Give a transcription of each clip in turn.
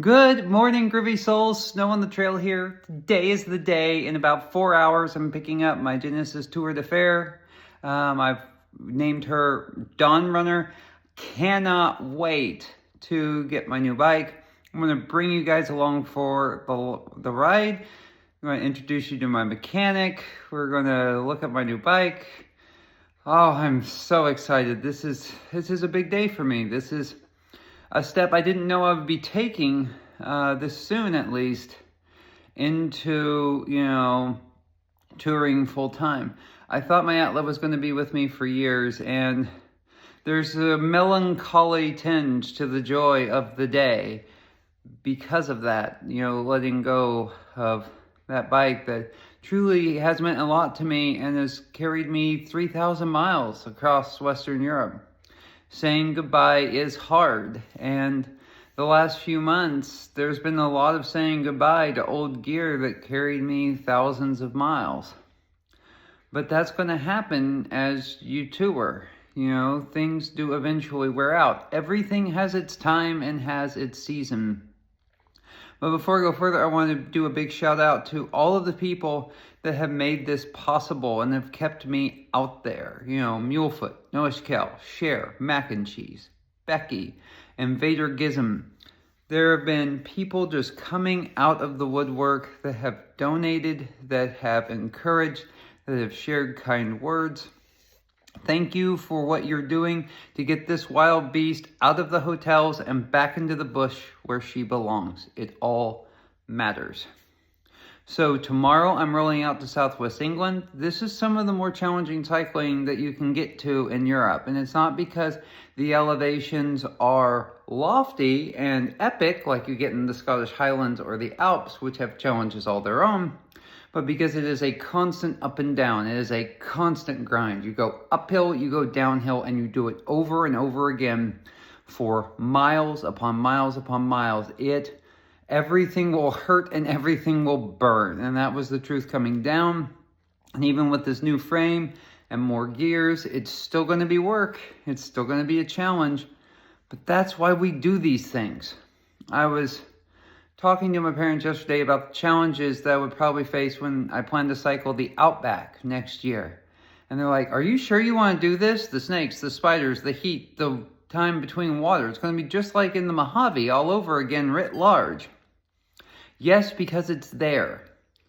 Good morning, groovy souls. Snow on the trail here. Today is the day. In about 4 hours, I'm picking up my Genesis Tour de Fer. I've named her Dawn Runner. Cannot wait to get my new bike. I'm going to bring you guys along for the ride. I'm going to introduce you to my mechanic. We're going to look at my new bike. Oh, I'm so excited. This is a big day for me. This is a step I didn't know I would be taking this soon, at least, into, touring full time. I thought my outlet was going to be with me for years, and there's a melancholy tinge to the joy of the day because of that, letting go of that bike that truly has meant a lot to me and has carried me 3,000 miles across Western Europe. Saying goodbye is hard, and the last few months there's been a lot of saying goodbye to old gear that carried me thousands of miles. But that's going to happen as you tour. Things do eventually wear out. Everything has its time and has its season. But before I go further, I want to do a big shout out to all of the people that have made this possible and have kept me out there. Mulefoot, Noah Kel, Cher, Mac and Cheese, Becky, Invader Gizm. There have been people just coming out of the woodwork that have donated, that have encouraged, that have shared kind words. Thank you for what you're doing to get this wild beast out of the hotels and back into the bush where she belongs. It all matters. So tomorrow I'm rolling out to Southwest England. This is some of the more challenging cycling that you can get to in Europe. And it's not because the elevations are lofty and epic like you get in the Scottish Highlands or the Alps, which have challenges all their own, but because it is a constant up and down. It is a constant grind. You go uphill, you go downhill, and you do it over and over again for miles upon miles upon miles. Everything will hurt and everything will burn. And that was the truth coming down. And even with this new frame and more gears, it's still going to be work. It's still going to be a challenge. But that's why we do these things. I was talking to my parents yesterday about the challenges that I would probably face when I plan to cycle the Outback next year. And they're like, are you sure you want to do this? The snakes, the spiders, the heat, the time between water. It's going to be just like in the Mojave all over again, writ large. Yes, because it's there.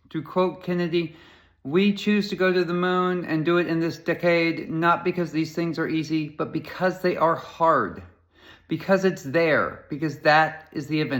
To quote Kennedy, we choose to go to the moon and do it in this decade, not because these things are easy, but because they are hard. Because it's there. Because that is the adventure.